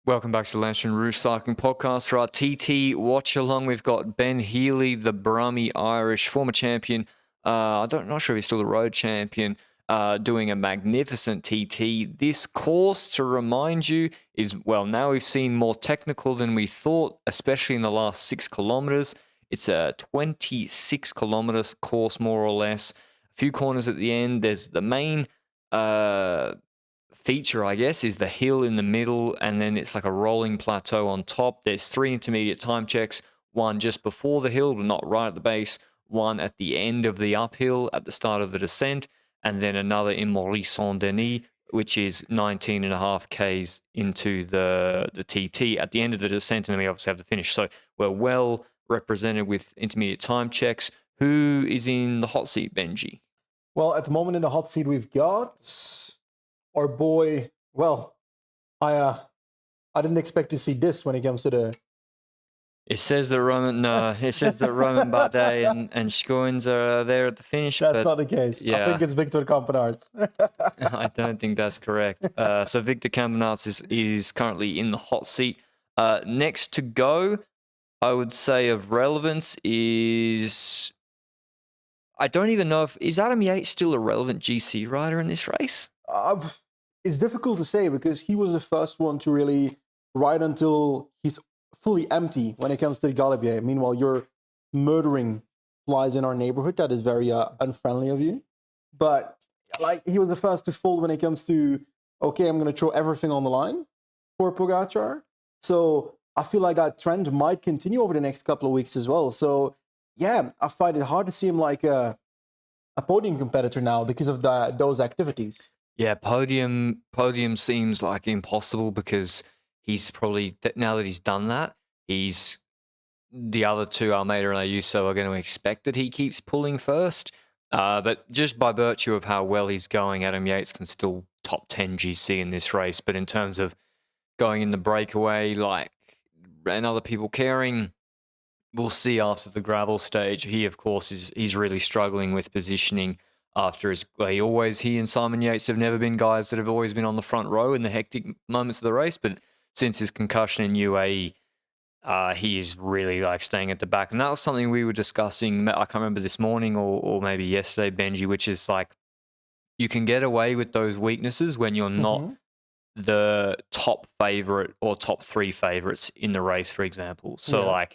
Welcome back to the Lanterne Rouge Cycling Podcast. For our TT watch along, we've got Ben Healy, the Brummy Irish former champion. Not sure if he's still the road champion, doing a magnificent TT. This course, to remind you, is, well, now we've seen more technical than we thought, especially in the last 6 kilometers. It's a 26 kilometers course, more or less. A few corners at the end. There's the main feature, I guess, is the hill in the middle, and then it's like a rolling plateau on top. There's 3 intermediate time checks, one just before the hill, but not right at the base, one at the end of the uphill at the start of the descent, and then another in Maurice-Saint-Denis, which is 19.5 Ks into the TT at the end of the descent, and then we obviously have the finish. So we're well represented with intermediate time checks. Who is in the hot seat, Benji? Well, at the moment in the hot seat, we've got our boy. Well, I didn't expect to see this when it comes to the. It says that Roman Bardet and Schoens are there at the finish. That's not the case. Yeah. I think it's Victor Campenaerts. I don't think that's correct. So Victor Campenaerts is currently in the hot seat. Next to go, I would say of relevance is, I don't even know is Adam Yates still a relevant GC rider in this race? It's difficult to say because he was the first one to really ride until he's fully empty when it comes to the Galibier. Meanwhile, you're murdering flies in our neighborhood. That is very unfriendly of you. But like, he was the first to fold when it comes to, okay, I'm going to throw everything on the line for Pogacar. So I feel like that trend might continue over the next couple of weeks as well. So yeah, I find it hard to see him like a podium competitor now because of those activities. Yeah, podium seems like impossible because he's probably, now that he's done that, the other two, Almeida and Ayuso, are going to expect that he keeps pulling first. But just by virtue of how well he's going, Adam Yates can still top 10 GC in this race. But in terms of going in the breakaway, and other people caring, we'll see after the gravel stage. He, of course, he's really struggling with positioning after he and Simon Yates have never been guys that have always been on the front row in the hectic moments of the race. But since his concussion in UAE, he is really staying at the back. And that was something we were discussing, I can't remember this morning or maybe yesterday, Benji, which is you can get away with those weaknesses when you're not the top favorite or top 3 favorites in the race, for example. So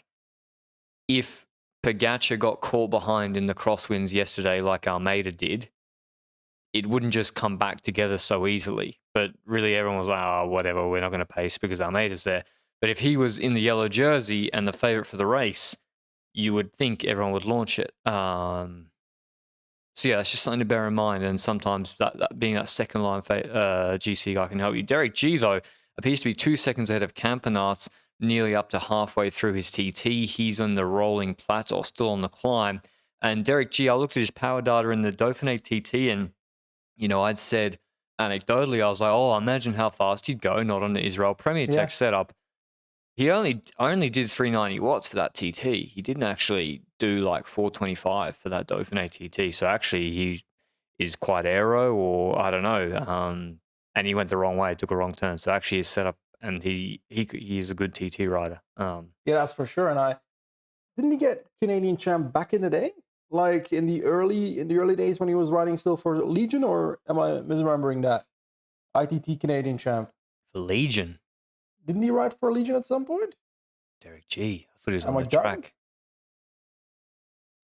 if Pogacar got caught behind in the crosswinds yesterday like Almeida did, it wouldn't just come back together so easily. But really everyone was like, oh, whatever, we're not going to pace because Almeida's there. But if he was in the yellow jersey and the favourite for the race, you would think everyone would launch it. So yeah, that's just something to bear in mind. And sometimes that being that second line GC guy can help you. Derek G, though, appears to be 2 seconds ahead of Campenaerts, nearly up to halfway through his TT. He's on the rolling plateau, still on the climb. And Derek G, I looked at his power data in the Dauphiné TT, and I'd said anecdotally, I was like, oh, imagine how fast he'd go, not on the Israel Premier Tech setup. He only did 390 watts for that TT. He didn't actually do 425 for that Dauphiné TT. So actually he is quite aero, or I don't know. And he went the wrong way, took a wrong turn. So actually his setup, and he is a good TT rider. Yeah, that's for sure. And didn't he get Canadian champ back in the day? Like in the early days when he was riding still for Legion, or am I misremembering that? ITT Canadian champ. For Legion? Didn't he ride for Legion at some point? Derek G. I thought he was on the track.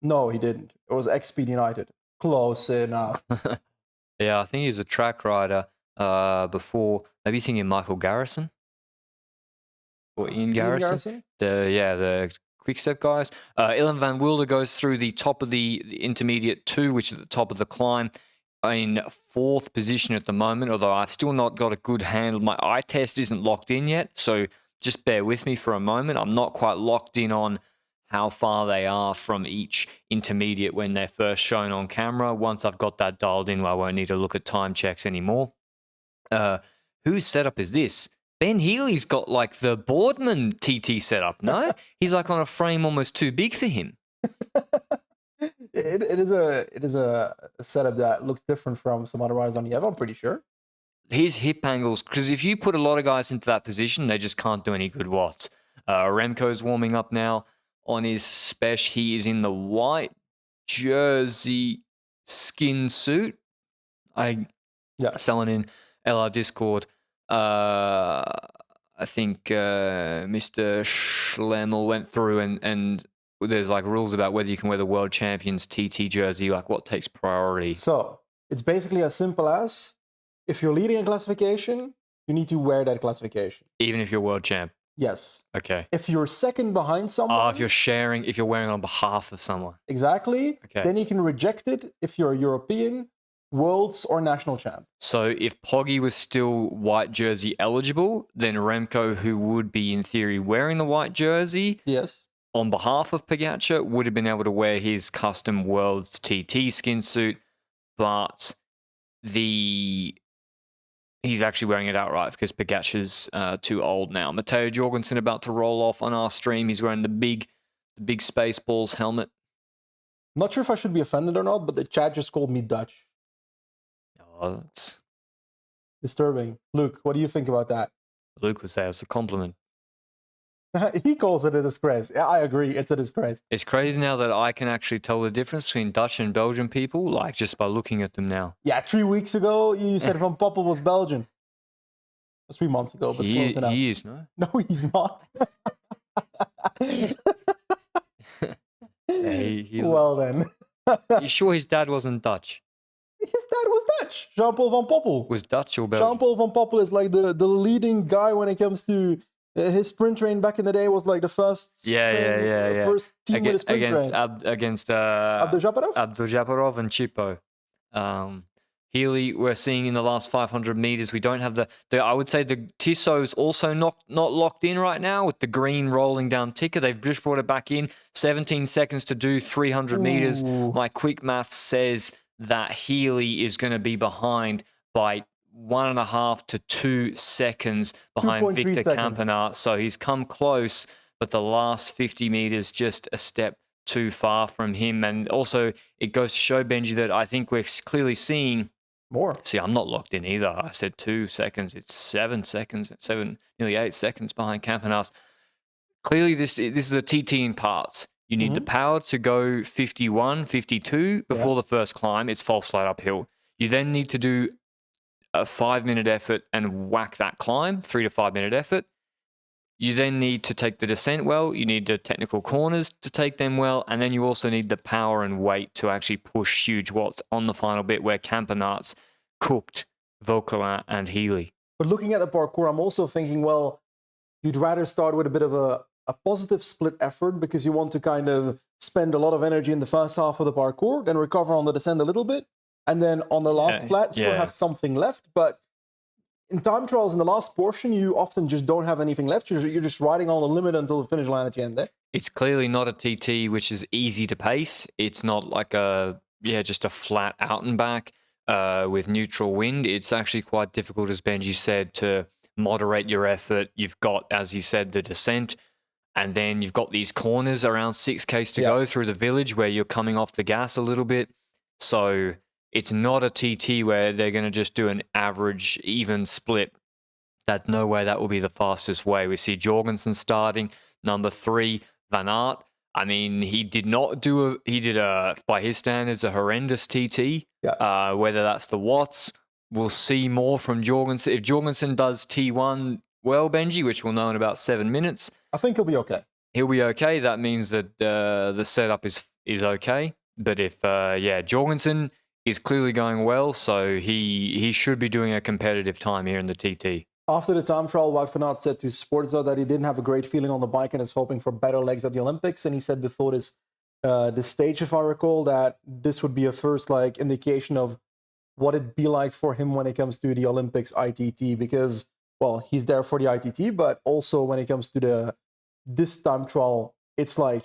No, he didn't. It was X-Speed United. Close enough. Yeah, I think he was a track rider before. Maybe thinking Michael Garrison? Or Ian Garrison? The Quick-Step guys. Ilan van Wilder goes through the top of the intermediate 2, which is at the top of the climb, in 4th position at the moment, although I've still not got a good handle. My eye test isn't locked in yet, so just bear with me for a moment. I'm not quite locked in on how far they are from each intermediate when they're first shown on camera. Once I've got that dialed in, I won't need to look at time checks anymore. Whose setup is this? Ben Healy's got the Boardman TT setup, no? He's on a frame almost too big for him. It is a setup that looks different from some other riders on the Ev, I'm pretty sure. his hip angles, because if you put a lot of guys into that position, they just can't do any good watts. Remco's warming up now on his special. He is in the white jersey skin suit. Someone in LR Discord, I think Mr. Schlemmel went through and there's like rules about whether you can wear the world champions TT jersey, like what takes priority. So it's basically as simple as, if you're leading a classification, you need to wear that classification. Even if you're world champ? Yes. Okay. If you're second behind someone... if you're wearing on behalf of someone. Exactly. Okay. Then you can reject it if you're a European, Worlds, or National champ. So if Poggy was still white jersey eligible, then Remco, who would be in theory wearing the white jersey... Yes. On behalf of Pogačar, would have been able to wear his custom Worlds TT skin suit, but he's actually wearing it outright because Pogačar's too old now. Matteo Jorgensen about to roll off on our stream. He's wearing the big Spaceballs helmet. Not sure if I should be offended or not, but the chat just called me Dutch. Oh, that's disturbing. Luke, what do you think about that? Luke would say it's a compliment. He calls it a disgrace. Yeah, I agree. It's a disgrace. It's crazy now that I can actually tell the difference between Dutch and Belgian people, like just by looking at them now. Yeah, 3 weeks ago, you said Van Poppel was Belgian. It was 3 months ago, but close enough. He is, no? No, he's not. Well then. You sure his dad wasn't Dutch? His dad was Dutch. Jean-Paul Van Poppel. Was Dutch or Belgian? Jean-Paul Van Poppel is like the leading guy when it comes to... his sprint train back in the day was like the first first team with a sprint train. Against Abdul-Japarov and Chippo. Healy, we're seeing in the last 500 meters, we don't have the I would say the Tissot's also not locked in right now with the green rolling down ticker. They've just brought it back in. 17 seconds to do 300 meters. My quick math says that Healy is going to be behind by 1.5 to 2 seconds behind Victor Campenaerts. So he's come close, but the last 50 meters just a step too far from him. And also, it goes to show, Benji, that I think we're clearly seeing more. See, I'm not locked in either. I said 2 seconds. It's 7 seconds, nearly 8 seconds behind Campenaerts. Clearly, this is a TT in parts. You need the power to go 51, 52 before the first climb. It's false flat uphill. You then need to do a 5-minute effort and whack that climb, 3 to 5 minute effort. You then need to take the descent well. You need the technical corners to take them well. And then you also need the power and weight to actually push huge watts on the final bit where Campenaerts cooked Vauquelin and Healy. But looking at the parkour, I'm also thinking, well, you'd rather start with a bit of a positive split effort because you want to kind of spend a lot of energy in the first half of the parkour, then recover on the descent a little bit. And then on the last flat, still have something left. But in time trials, in the last portion, you often just don't have anything left. You're just riding on the limit until the finish line at the end there. It's clearly not a TT which is easy to pace. It's not like just a flat out and back with neutral wind. It's actually quite difficult, as Benji said, to moderate your effort. You've got, as he said, the descent. And then you've got these corners around 6Ks to go through the village where you're coming off the gas a little bit. So it's not a TT where they're going to just do an average even split. That's no way that will be the fastest way. We see Jorgensen starting. Number 3, Van Aert. I mean, he did by his standards, a horrendous TT. Yeah. Whether that's the watts, we'll see more from Jorgensen. If Jorgensen does T1 well, Benji, which we'll know in about 7 minutes, I think he'll be okay. He'll be okay. That means that the setup is okay. But if Jorgensen is clearly going well, so he should be doing a competitive time here in the TT. After the time trial, Wout van Aert said to Sportza that he didn't have a great feeling on the bike and is hoping for better legs at the Olympics. And he said before this stage, if I recall, that this would be a first indication of what it'd be like for him when it comes to the Olympics ITT, because, well, he's there for the ITT, but also when it comes to this time trial, it's like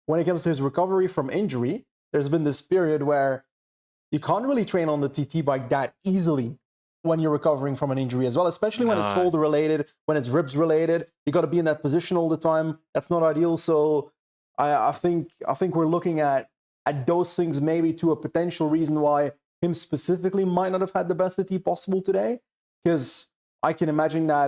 when it comes to his recovery from injury, there's been this period where you can't really train on the TT bike that easily when you're recovering from an injury as well, especially when it's shoulder related, when it's ribs related. You got to be in that position all the time. That's not ideal. So I think we're looking at those things maybe to a potential reason why him specifically might not have had the best TT possible today. because I can imagine that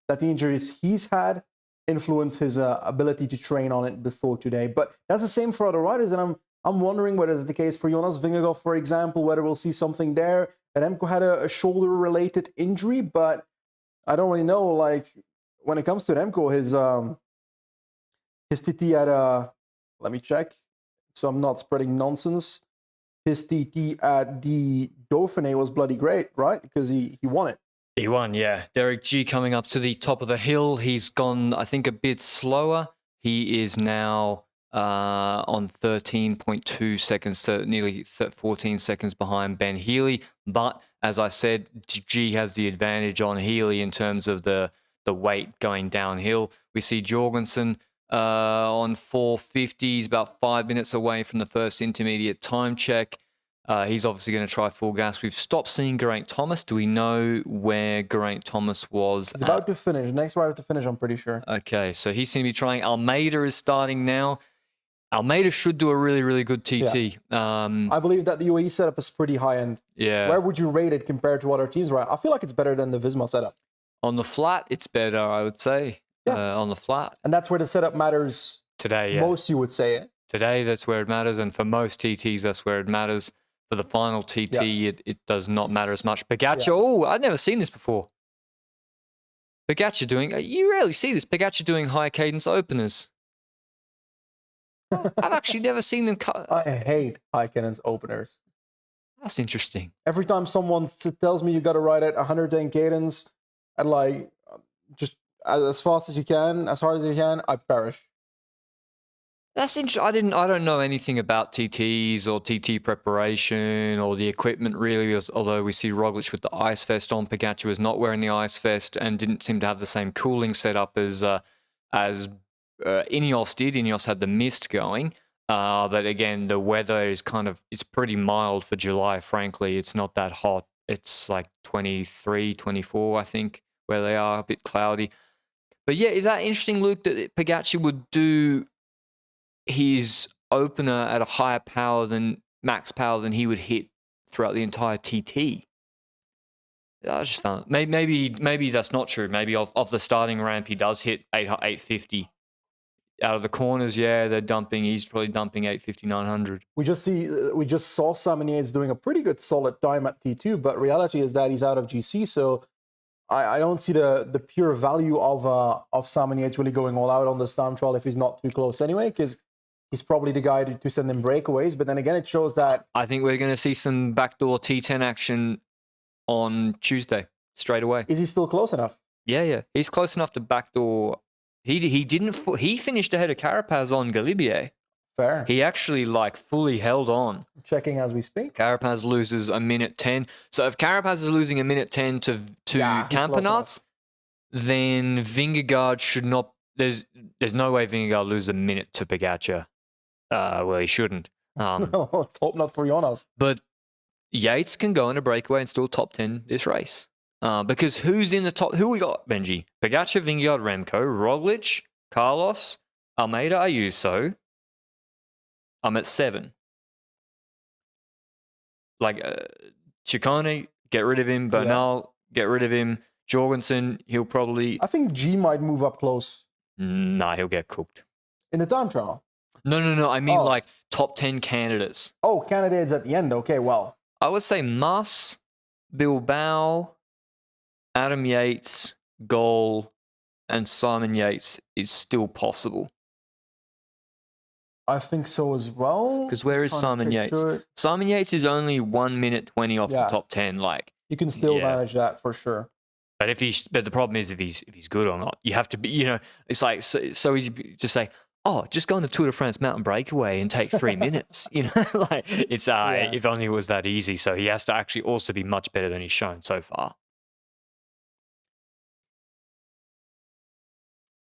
that the injuries he's had influence his ability to train on it before today. But that's the same for other riders, and I'm wondering whether it's the case for Jonas Vingegaard, for example, whether we'll see something there. And Remco had a shoulder-related injury, but I don't really know. Like when it comes to Remco, his TT at let me check, so I'm not spreading nonsense. His TT at the Dauphiné was bloody great, right? Because he won it. He won, yeah. Derek G coming up to the top of the hill. He's gone, I think, a bit slower. He is now on 13.2 seconds, nearly 14 seconds behind Ben Healy. But as I said, G has the advantage on Healy in terms of the weight going downhill. We see Jorgensen on 450. He's about 5 minutes away from the first intermediate time check. He's obviously going to try full gas. We've stopped seeing Geraint Thomas. Do we know where Geraint Thomas was? He's about to finish. Next rider to finish, I'm pretty sure. Okay, so he seems to be trying. Almeida is starting now. Almeida should do a really, really good TT. Yeah. I believe that the UAE setup is pretty high-end. Yeah. Where would you rate it compared to other teams? Right? I feel like it's better than the Visma setup. On the flat, it's better, I would say. Yeah. On the flat. And that's where the setup matters today, yeah. Most, you would say. Today, that's where it matters. And for most TTs, that's where it matters. For the final TT, it does not matter as much. Pogacar, oh, I've never seen this before. Pogacar doing, you rarely see this, Pogacar doing high cadence openers. I've actually never seen them cut. I hate high cadence openers. That's interesting. Every time someone tells me you got to ride at 110 cadence at like just as fast as you can, as hard as you can, I perish. That's interesting. I don't know anything about TTs or TT preparation or the equipment really, although we see Roglic with the ice vest on. Pogacar was not wearing the ice vest and didn't seem to have the same cooling setup as Ineos did. Ineos had the mist going. But again, the weather is it's pretty mild for July, frankly. It's not that hot. It's like 23, 24, I think, where they are, a bit cloudy. But yeah, is that interesting, Luke, that Pogacar would do his opener at a higher power max power than he would hit throughout the entire TT? I just found maybe that's not true. Maybe off the starting ramp he does hit 850. Out of the corners, yeah, they're dumping. He's probably dumping 850, 900. We just saw Simon Yates doing a pretty good solid time at T2, but reality is that he's out of GC, so I don't see the pure value of Simon Yates really going all out on this time trial if he's not too close anyway, because he's probably the guy to send him breakaways. But then again, it shows that I think we're going to see some backdoor T10 action on Tuesday straight away. Is he still close enough? Yeah, he's close enough to backdoor. He finished ahead of Carapaz on Galibier. Fair. He actually fully held on. Checking as we speak. Carapaz loses a minute 10. So if Carapaz is losing a minute 10 to Campenaerts, then Vingegaard should not. There's no way Vingegaard loses a minute to Pogacar. Well, he shouldn't. No, let's hope not for Jonas. But Yates can go in a breakaway and still top 10 this race. Because who's in the top? Who we got, Benji? Pogacar, Vingegaard, Remco, Roglic, Carlos, Almeida, Ayuso. I'm at 7. Ciccone, get rid of him. Bernal, get rid of him. Jorgensen, he'll probably... I think G might move up close. Nah, he'll get cooked. In the time trial? No. I mean top 10 candidates. Oh, candidates at the end. Okay, well. I would say Mas, Bilbao, Adam Yates, Goal, and Simon Yates is still possible. I think so as well. Because where is Simon Yates? Sure. Simon Yates is only 1 minute 20 off the top 10. You can still manage that for sure. But but the problem is if he's good or not. You have to be, it's like so easy to say, oh, just go on the Tour de France mountain breakaway and take 3 minutes. It's if only it was that easy. So he has to actually also be much better than he's shown so far.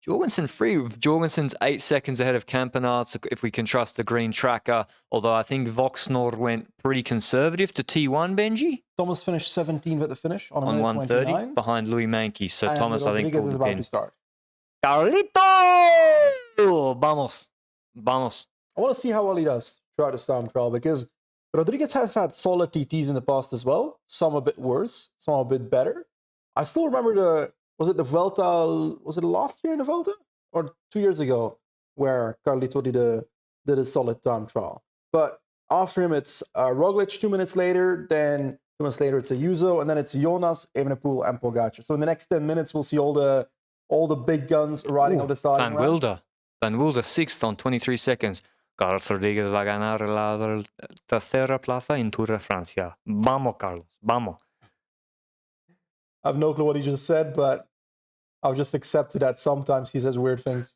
Jorgensen's 8 seconds ahead of Campenaerts, if we can trust the green tracker. Although I think Voxnor went pretty conservative to T1, Benji. Thomas finished 17th at the finish on 1:30 behind Louis Mankey. So and Thomas, I think, pulled the pin. Carlito! Vamos. I want to see how well he does throughout the time trial, because Rodriguez has had solid TTs in the past as well. Some a bit worse, some a bit better. I still remember was it the Vuelta? Was it last year in the Vuelta or 2 years ago where Carlitoti did a solid time trial? But after him, it's Roglic 2 minutes later. Then 2 minutes later, it's Ayuso, and then it's Jonas, Evenepoel, and Pogacar. So in the next 10 minutes, we'll see all the big guns riding on the starting round. Van Wilder 6th on 23 seconds. Carlos Rodriguez va a ganar la tercera plaza en Tour de Francia. Vamos, Carlos, vamos. I have no clue what he just said, but I'll just accept that sometimes he says weird things.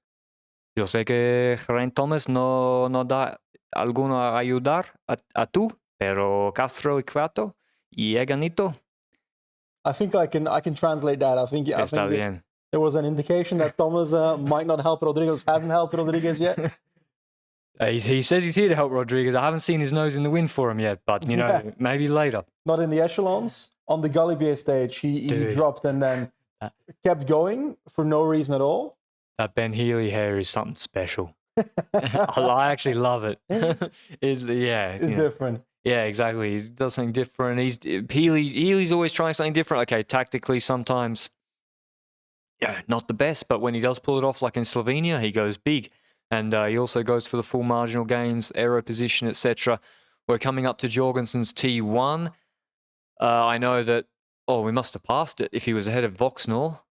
Yo sé que Geraint Thomas no da alguno a ayudar a tú, pero Castro y Cuarto y Eganito. I think I can translate that. I think there was an indication that Thomas might not help Rodriguez. Hasn't helped Rodriguez yet. He says he's here to help Rodriguez. I haven't seen his nose in the wind for him yet, but maybe later. Not in the echelons. On the Galibier stage, he dropped and then kept going for no reason at all. That Ben Healy hair is something special. I actually love it. It's different. Yeah, exactly. He does something different. Healy's always trying something different. Okay, tactically sometimes, not the best, but when he does pull it off, like in Slovenia, he goes big. And he also goes for the full marginal gains, aero position, etc. We're coming up to Jorgensen's T1. I know that, we must have passed it if he was ahead of Voxnor.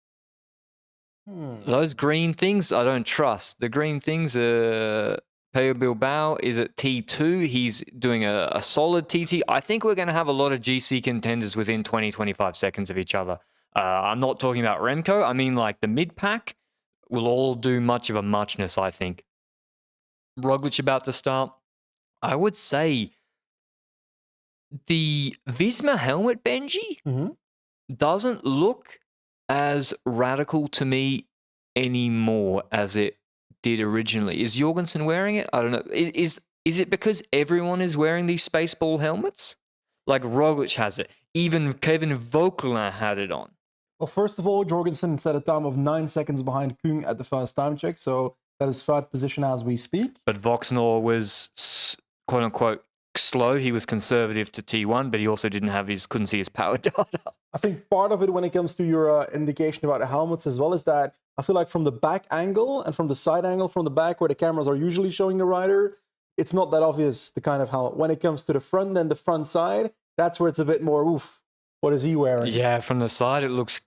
Those green things, I don't trust. The green things, Pello Bilbao is at T2. He's doing a solid TT. I think we're going to have a lot of GC contenders within 20-25 seconds of each other. I'm not talking about Remco. I mean, like the mid-pack will all do much of a muchness, I think. Roglic about to start. I would say the Visma helmet, Benji, doesn't look as radical to me anymore as it did originally. Is Jorgensen wearing it? I don't know. Is it because everyone is wearing these Spaceball helmets? Like Roglic has it. Even Kevin Vauquelin had it on. Well, first of all, Jorgensen set a time of 9 seconds behind Küng at the first time check, so that is third position as we speak. But Voxnor was quote-unquote slow. He was conservative to T1, but he also couldn't see his power data. I think part of it when it comes to your indication about the helmets as well is that I feel like from the back angle and from the side angle from the back where the cameras are usually showing the rider, it's not that obvious the kind of helmet. When it comes to the front and the front side, that's where it's a bit more, what is he wearing? Yeah, from the side it looks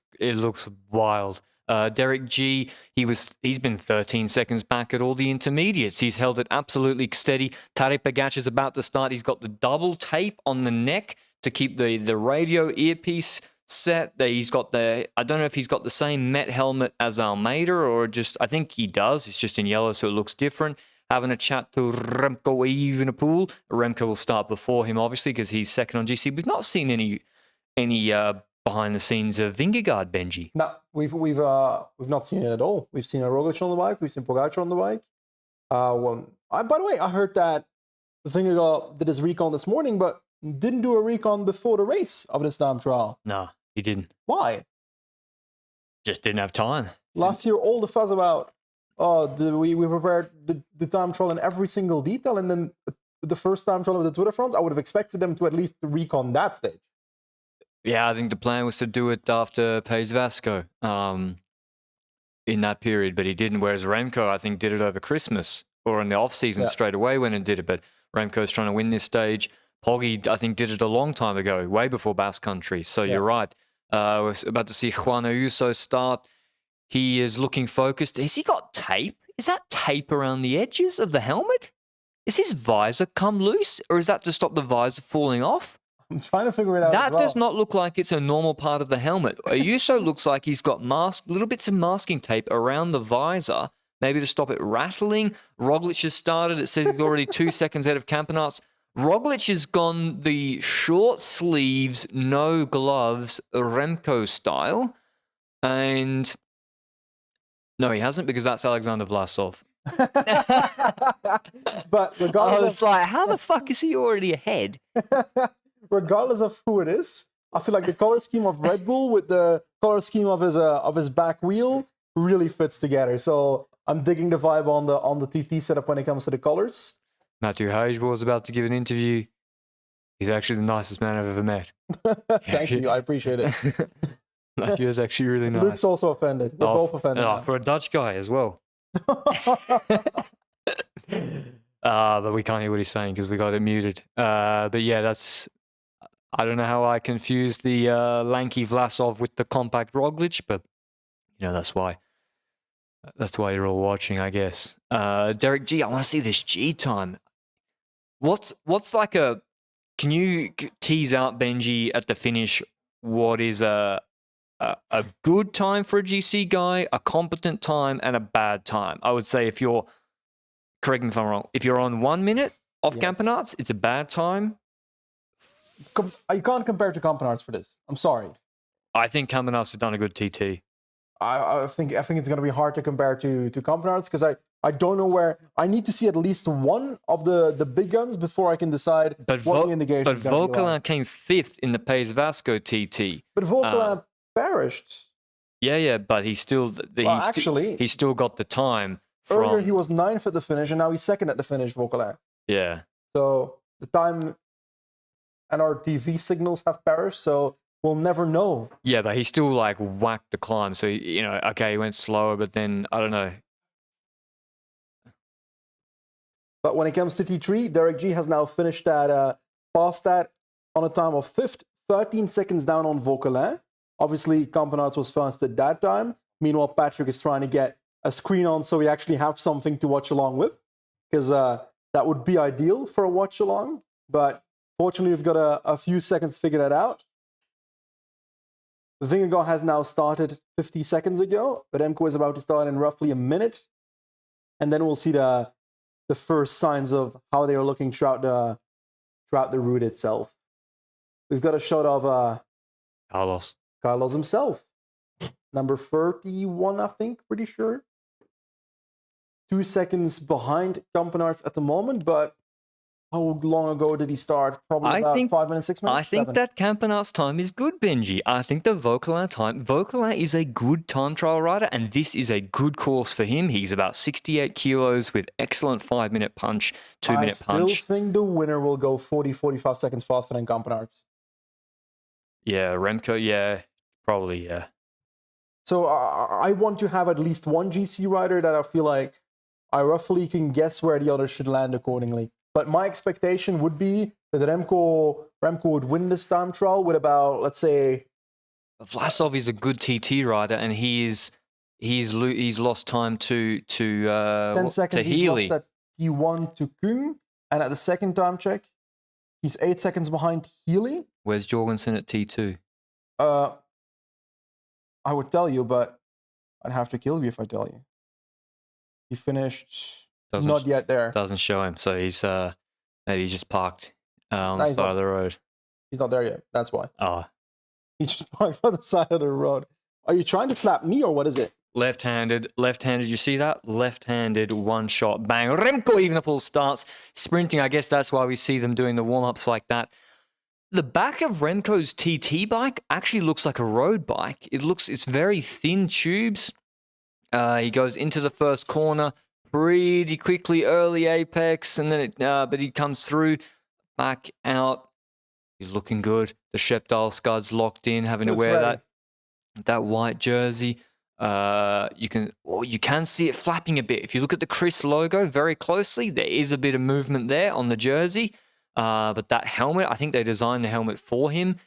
wild. Derek G, he's been 13 seconds back at all the intermediates. He's held it absolutely steady. Tadej Pogacar is about to start. He's got the double tape on the neck to keep the radio earpiece set. He's got I don't know if he's got the same Met helmet as Almeida or just, I think he does. It's just in yellow, so it looks different. Having a chat to Remco Evenepoel. Remco will start before him, obviously, because he's second on GC. We've not seen any behind the scenes of Vingegaard, Benji. No, we've not seen it at all. We've seen a Roglic on the bike. We've seen Pogacar on the bike. By the way, I heard that Vingegaard did his recon this morning, but didn't do a recon before the race of this time trial. No, he didn't. Why? Just didn't have time. Last year, all the fuss about we prepared the time trial in every single detail, and then the first time trial of the Tour de France, I would have expected them to at least recon that stage. Yeah, I think the plan was to do it after Pays Vasco in that period, but he didn't. Whereas Remco, I think, did it over Christmas or in the off-season straight away when it did it. But Remco's trying to win this stage. Poggi, I think, did it a long time ago, way before Basque Country. So you're right. We're about to see Juan Ayuso start. He is looking focused. Has he got tape? Is that tape around the edges of the helmet? Is his visor come loose? Or is that to stop the visor falling off? I'm trying to figure it out. That does not look like it's a normal part of the helmet. Ayuso looks like he's got little bits of masking tape around the visor, maybe to stop it rattling. Roglic has started. It says he's already 2 seconds ahead of Campenaerts. Roglic has gone the short sleeves, no gloves, Remco style. And no, he hasn't, because that's Alexander Vlasov. But regardless, it's like, how the fuck is he already ahead? Regardless of who it is, I feel like the color scheme of Red Bull with the color scheme of his back wheel really fits together. So I'm digging the vibe on the TT setup when it comes to the colors. Matthew Hage was about to give an interview. He's actually the nicest man I've ever met. Thank you, I appreciate it. That was actually really nice. Luke's also offended. We're both offended. Oh, for a Dutch guy as well. But we can't hear what he's saying because we got it muted. But yeah, that's... I don't know how I confused the lanky Vlasov with the compact Roglic, but you know, that's why. That's why you're all watching, I guess. Derek G, I want to see this G time. What's like a... Can you tease out, Benji, at the finish, what is a good time for a GC guy, a competent time, and a bad time? I would say if you're... Correct me if I'm wrong. If you're on 1 minute off Campenaerts, it's a bad time. You can't compare to Campenaerts for this. I'm sorry. I think Campenaerts has done a good TT. I think it's going to be hard to compare to Campenaerts because I don't know where... I need to see at least one of the big guns before I can decide what the indication is going to be. But Vauquelin came 5th in the Pays Vasco TT. But Vauquelin perished. Yeah, but he still... he still got the time. Earlier he was 9th at the finish and now he's 2nd at the finish, Vauquelin. Yeah. So the time and our TV signals have perished, so we'll never know. Yeah, but he still like whacked the climb. So, you know, okay, he went slower, but then, I don't know. But when it comes to T3, Derek G has now finished that past that on a time of 5th, 13 seconds down on Vauquelin. Obviously, Campenaerts was first at that time. Meanwhile, Patrick is trying to get a screen on so we actually have something to watch along with, because that would be ideal for a watch along. But fortunately, we've got a few seconds to figure that out. The Vingegaard has now started 50 seconds ago, but Remco is about to start in roughly a minute. And then we'll see the first signs of how they are looking throughout the route itself. We've got a shot of Carlos himself. Number 31, I think, pretty sure. 2 seconds behind Campenaerts at the moment, but how long ago did he start? Probably about 5 minutes, 6 minutes? I think that Campenaerts time is good, Benji. I think the Vauquelin time... Vauquelin is a good time trial rider, and this is a good course for him. He's about 68 kilos with excellent 5-minute punch, 2-minute punch. I still think the winner will go 40-45 seconds faster than Campenaerts. Yeah, Remco, yeah, probably, yeah. So I want to have at least one GC rider that I feel like I roughly can guess where the others should land accordingly. But my expectation would be that Remco would win this time trial with about, let's say... Vlasov is a good TT rider, and he's lost time to 10 seconds. He's lost at T1 to Kung, and at the second time check, he's 8 seconds behind Healy. Where's Jorgensen at T2? I would tell you, but I'd have to kill you if I tell you. He finished not yet there. Doesn't show him, so he's maybe just parked on the side of the road. He's not there yet. That's why. Oh, he's just parked on the side of the road. Are you trying to slap me or what is it? Left-handed. You see that? Left-handed, one shot, bang. Remco Evenepoel starts sprinting. I guess that's why we see them doing the warm-ups like that. The back of Remco's TT bike actually looks like a road bike. It's very thin tubes. He goes into the first corner pretty quickly, early apex, and then but he comes through, back out. He's looking good. The Shepdal scud's locked in, having to wear that white jersey. You can see it flapping a bit. If you look at the Chris logo very closely, there is a bit of movement there on the jersey. But that helmet, I think they designed the helmet for him.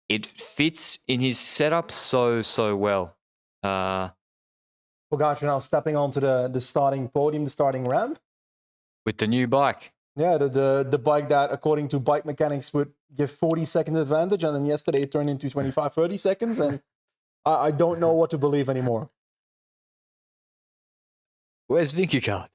It fits in his setup so well. Pogacar now stepping onto the starting podium, the starting ramp. With the new bike. Yeah, the bike that, according to bike mechanics, would give 40-second advantage. And then yesterday it turned into 25, 30 seconds. And I don't know what to believe anymore. Where's Vingegaard?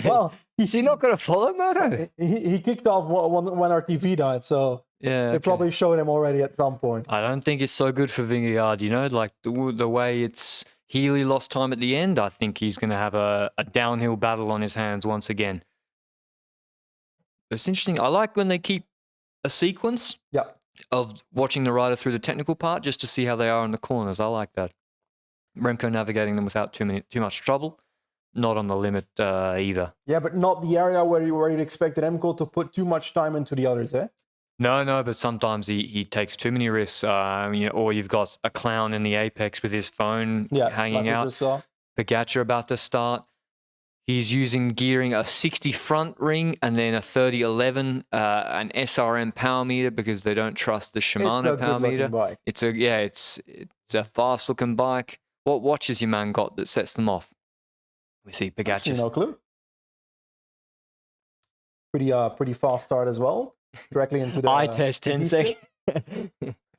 Well, is he not going to follow Moto? He kicked off when our TV died, so yeah, they probably showed him already at some point. I don't think it's so good for Vingegaard, you know, like the way it's Healy lost time at the end. I think he's going to have a downhill battle on his hands once again. It's interesting. I like when they keep a sequence of watching the rider through the technical part just to see how they are in the corners. I like that. Remco navigating them without too much trouble. Not on the limit either. Yeah, but not the area where you'd expect Remco to put too much time into the others, eh? No, but sometimes he takes too many risks, or you've got a clown in the apex with his phone hanging like we out. just saw. Pogacar about to start. He's using gearing a 60 front ring and then a 3011, an SRM power meter because they don't trust the Shimano power meter. Bike. It's a fast looking bike. What watch has your man got that sets them off? We see Pogacar. No clue. Pretty fast start as well. Directly into the eye test 10 seconds.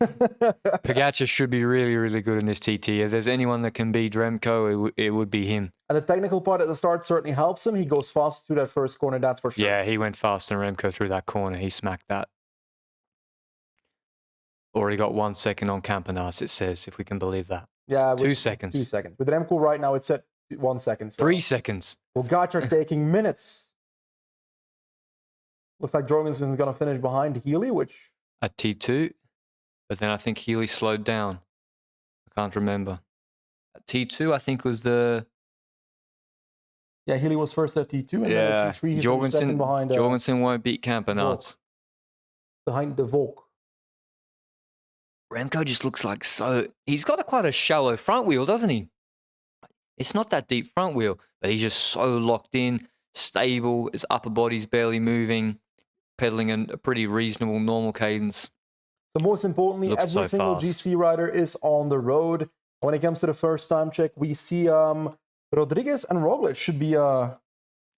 Pogacar should be really, really good in this TT. If there's anyone that can beat Remco, it would be him. And the technical part at the start certainly helps him. He goes fast through that first corner, that's for sure. Yeah, he went faster than Remco through that corner. He smacked that. Already got 1 second on Campenaerts, it says, if we can believe that. Yeah. 2 seconds. 2 seconds. With Remco right now, it's at 1 second. So. 3 seconds. Pogacar taking minutes. Looks like Jorgensen's going to finish behind Healy, which... At T2. But then I think Healy slowed down. I can't remember. At T2, I think was the... Yeah, Healy was first at T2, and then at T3 he finished second behind... Jorgensen won't beat Campenaerts. Behind the Volk. Remco just looks like so... He's got quite a shallow front wheel, doesn't he? It's not that deep front wheel, but he's just so locked in, stable, his upper body's barely moving, pedaling a pretty reasonable, normal cadence. So most importantly, every single GC rider is on the road. When it comes to the first time check, we see Rodriguez and Roglic should be... Oh,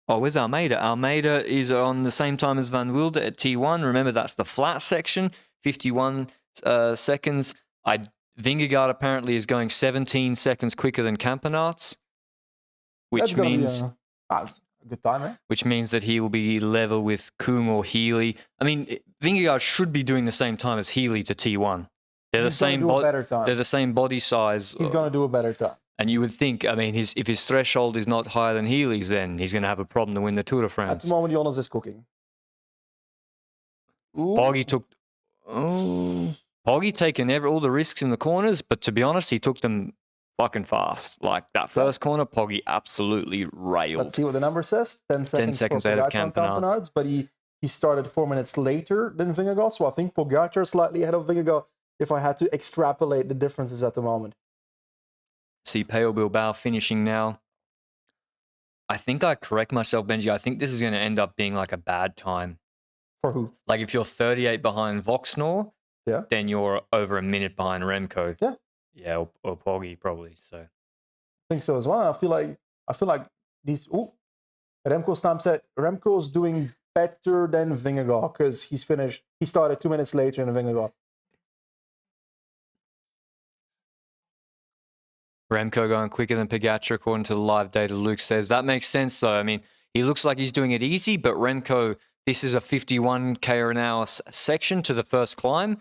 where's Almeida? Almeida is on the same time as Van Wilde at T1. Remember, that's the flat section, 51 seconds. Vingegaard apparently is going 17 seconds quicker than Campenaerts, which means... That's a good time, eh? Which means that he will be level with Kung or Healy. I mean, Vingegaard should be doing the same time as Healy to T1. They're the same They're the same body size. He's going to do a better time. And you would think, I mean, if his threshold is not higher than Healy's, then he's going to have a problem to win the Tour de France. At the moment, Jonas is cooking. Poggi took... Poggi taking all the risks in the corners, but to be honest, he took them fucking fast. Like that first corner, Poggi absolutely railed. Let's see what the number says. 10 seconds out of Campenaerts. But he started 4 minutes later than Vingegaard, so I think Pogacar slightly ahead of Vingegaard if I had to extrapolate the differences at the moment. See Pello Bilbao finishing now. I think I correct myself, Benji. I think this is going to end up being like a bad time. For who? Like if you're 38 behind Voxnor, then you're over a minute behind Remco. Yeah. Yeah, or Poggi probably. So I think so as well. I feel like these Remco's time set. Remco's doing better than Vingegaard because he started 2 minutes later than Vingegaard. Remco going quicker than Pogacar according to the live data Luke says. That makes sense though. I mean, he looks like he's doing it easy, but Remco, this is a 51 km an hour section to the first climb.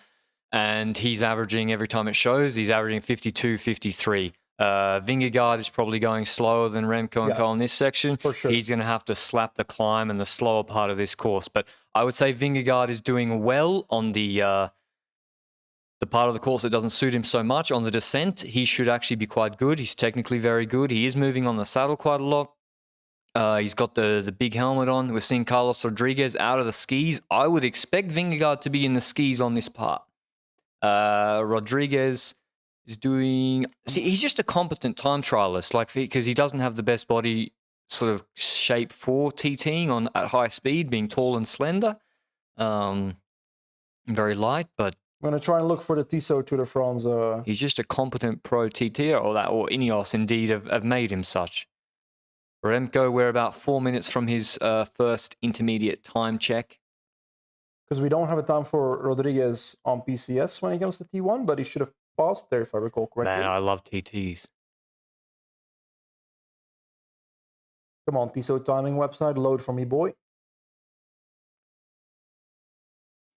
And he's averaging, every time it shows, he's averaging 52, 53. Vingegaard is probably going slower than Remco and Co in this section. For sure. He's going to have to slap the climb and the slower part of this course. But I would say Vingegaard is doing well on the part of the course that doesn't suit him so much. On the descent, he should actually be quite good. He's technically very good. He is moving on the saddle quite a lot. He's got the big helmet on. We're seeing Carlos Rodriguez out of the skis. I would expect Vingegaard to be in the skis on this part. Rodriguez is doing... See, he's just a competent time trialist, like because he doesn't have the best body sort of shape for TTing at high speed, being tall and slender, very light. But I'm gonna try and look for the Tissot Tour de France. He's just a competent pro TTer, or Ineos indeed have made him such. Remco, we're about 4 minutes from his first intermediate time check. Because we don't have a time for Rodriguez on PCS when he comes to T1, but he should have passed there if I recall correctly. Man, I love TTs. Come on, Tissot timing website, load for me, boy.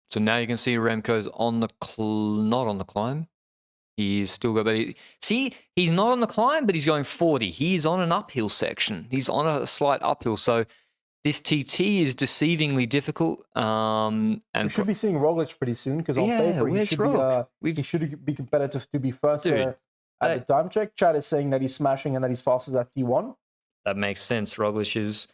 So now you can see Remco's on not on the climb. He's still got, but see, he's not on the climb, but he's going 40. He's on an uphill section. He's on a slight uphill. So this TT is deceivingly difficult. And we should be seeing Roglic pretty soon because on paper he should be competitive to be first there at the time check. Chad is saying that he's smashing and that he's fastest at T1. That makes sense. Roglic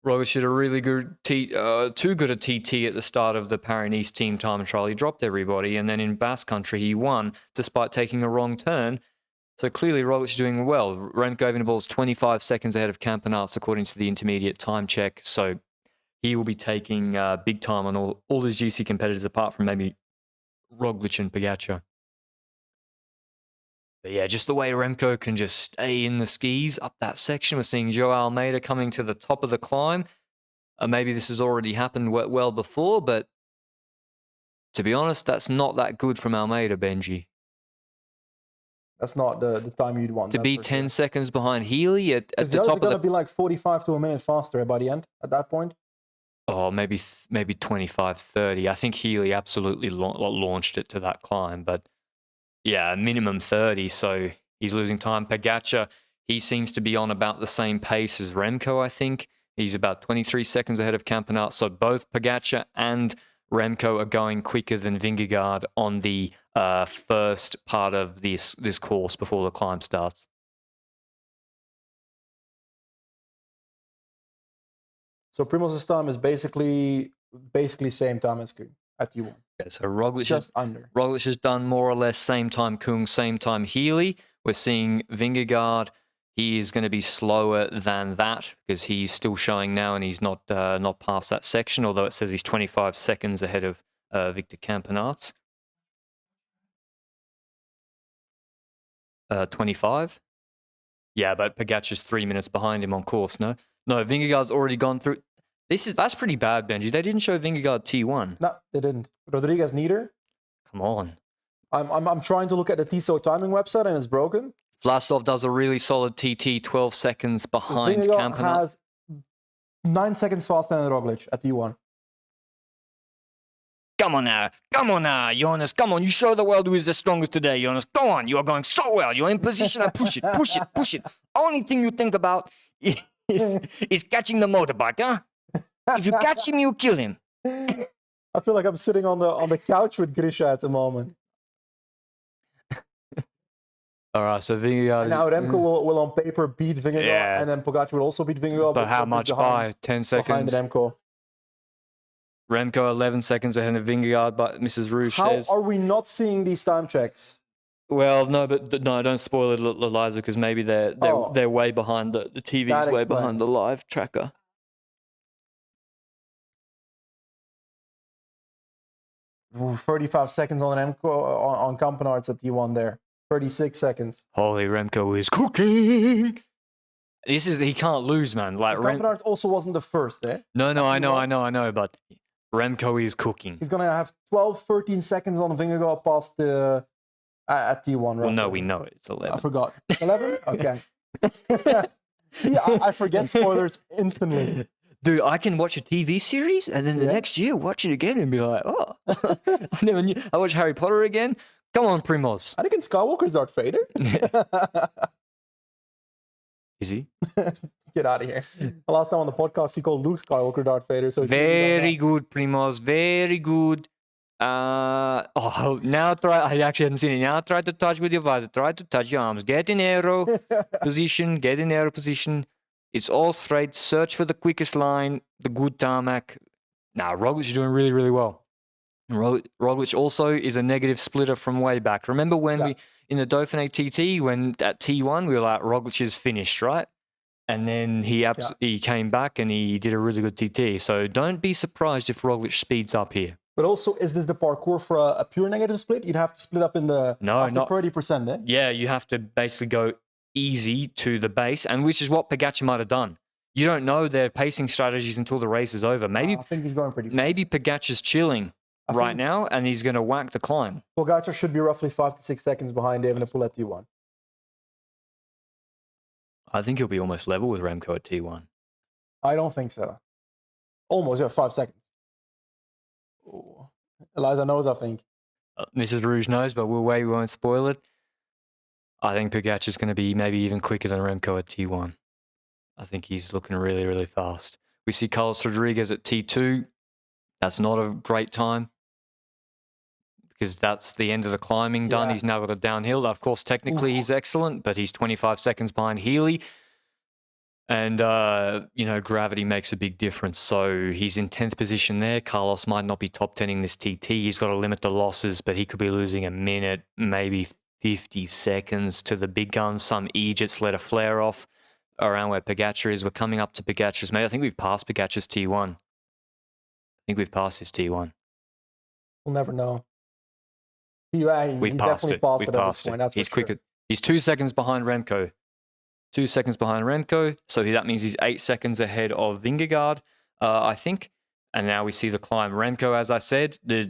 Roglic did a really good too good a TT at the start of the Paris-Nice team time trial. He dropped everybody, and then in Basque Country he won despite taking a wrong turn. So clearly Roglic is doing well. Remco Evenepoel is 25 seconds ahead of Campenaerts according to the intermediate time check. So he will be taking big time on all his GC competitors apart from maybe Roglic and Pogačar. But yeah, just the way Remco can just stay in the skis up that section. We're seeing Joao Almeida coming to the top of the climb. Maybe this has already happened well before, but to be honest, that's not that good from Almeida, Benji. That's not the time you'd want. To be 10 seconds behind Healy at the top of the... going to be like 45 to a minute faster by the end at that point. Oh, maybe 25, 30. I think Healy absolutely launched it to that climb, but yeah, minimum 30, so he's losing time. Pogačar, he seems to be on about the same pace as Remco, I think. He's about 23 seconds ahead of Campenaerts, so both Pogačar and Remco are going quicker than Vingegaard on the first part of this course before the climb starts. So Primos's time is basically same time as Koen at T1. Yeah, so Roglic just under. Roglic has done more or less same time Kung, same time Healy. We're seeing Vingegaard. He is going to be slower than that because he's still showing now and he's not past that section, although it says he's 25 seconds ahead of Victor Campenaerts. 25? Yeah, but Pogačar's 3 minutes behind him on course, no? No, Vingegaard's already gone through... That's pretty bad, Benji. They didn't show Vingegaard T1. No, they didn't. Rodriguez neither. Come on. I'm trying to look at the TSO timing website and it's broken. Vlasov does a really solid TT, 12 seconds behind Campenaerts. Has 9 seconds faster than Roglic at T1. Come on now, Jonas. Come on, you show the world who is the strongest today, Jonas. Go on, you are going so well. You're in position and push it. Only thing you think about is catching the motorbike, huh? If you catch him, you kill him. I feel like I'm sitting on the couch with Grisha at the moment. All right, so Vingegaard... Now Remco will on paper beat Vingegaard, and then Pogačar will also beat Vingegaard. But how much by? 10 seconds? Behind Remco. Remco 11 seconds ahead of Vingegaard, but Mrs. Rouge says... How are we not seeing these time checks? Well, no, don't spoil it, Eliza, because maybe they're way behind, the TV's way behind the live tracker. Ooh, 35 seconds on Remco on Campenaerts at T1 there. 36 seconds. Holy, Remco is cooking. He can't lose, man. Like Campenaerts also wasn't the first, eh? No, I know, but Remco is cooking. He's gonna have 12, 13 seconds on Vingegaard past the at T1. Roughly. Well, no, we know it. It's 11. I forgot. 11? Okay. See, I forget spoilers instantly. Dude, I can watch a TV series and then the next year watch it again and be like, oh, I never knew. I watch Harry Potter again. Come on, Primoz. I think in Skywalker's Darth Vader. Is he? Get out of here. The last time on the podcast, he called Luke Skywalker Darth Vader. So very good, Primoz. Very good. Now try. I actually hadn't seen it. Now try to touch with your visor. Try to touch your arms. Get in arrow position. Get in arrow position. It's all straight. Search for the quickest line, the good tarmac. Now, Roglic is doing really, really well. Roglic also is a negative splitter from way back. Remember when we, in the Dauphiné TT, when at T1, we were like, Roglic is finished, right? And then he came back and he did a really good TT. So don't be surprised if Roglic speeds up here. But also, is this the parkour for a pure negative split? You'd have to split up in the not 30%, eh? Yeah, you have to basically go easy to the base, and which is what Pogačar might have done. You don't know their pacing strategies until the race is over. Maybe I think he's going pretty fast. Maybe Pogačar's chilling right now, and he's going to whack the climb. Pogačar should be roughly 5 to 6 seconds behind Evenepoel at T1. I think he'll be almost level with Remco at T1. I don't think so. Almost, 5 seconds. Ooh. Eliza knows, I think. Mrs. Rouge knows, but we won't spoil it. I think Pogačar's going to be maybe even quicker than Remco at T1. I think he's looking really, really fast. We see Carlos Rodriguez at T2. That's not a great time because that's the end of the climbing done. He's now got a downhill. Of course, technically he's excellent, but he's 25 seconds behind Healy. And, gravity makes a big difference. So he's in 10th position there. Carlos might not be top 10ing this TT. He's got to limit the losses, but he could be losing a minute, maybe 50 seconds to the big guns. Some Egypts let a flare off around where Pogacar is. We're coming up to Pogacar's mate. I think we've passed Pogacar's T1. I think we've passed his T1. We'll never know. Yeah, We've he's passed definitely it. passed We've it at passed this point. it. That's He's for sure. quicker. He's 2 seconds behind Remco. 2 seconds behind Remco. So that means he's 8 seconds ahead of Vingegaard, I think. And now we see the climb. Remco, as I said, this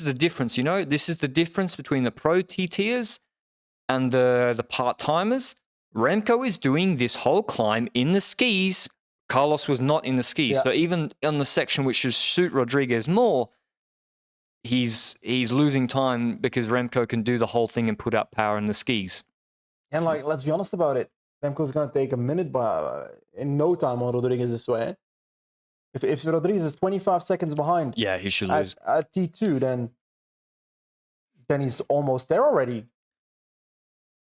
is the difference, This is the difference between the pro TTers and the part-timers. Remco is doing this whole climb in the skis. Carlos was not in the skis. Yeah. So even on the section which should suit Rodriguez more, he's losing time because Remco can do the whole thing and put out power in the skis. And let's be honest about it. Remco's going to take a minute in no time on Rodriguez this way. If Rodriguez is 25 seconds behind Yeah, he should lose. at T2, then he's almost there already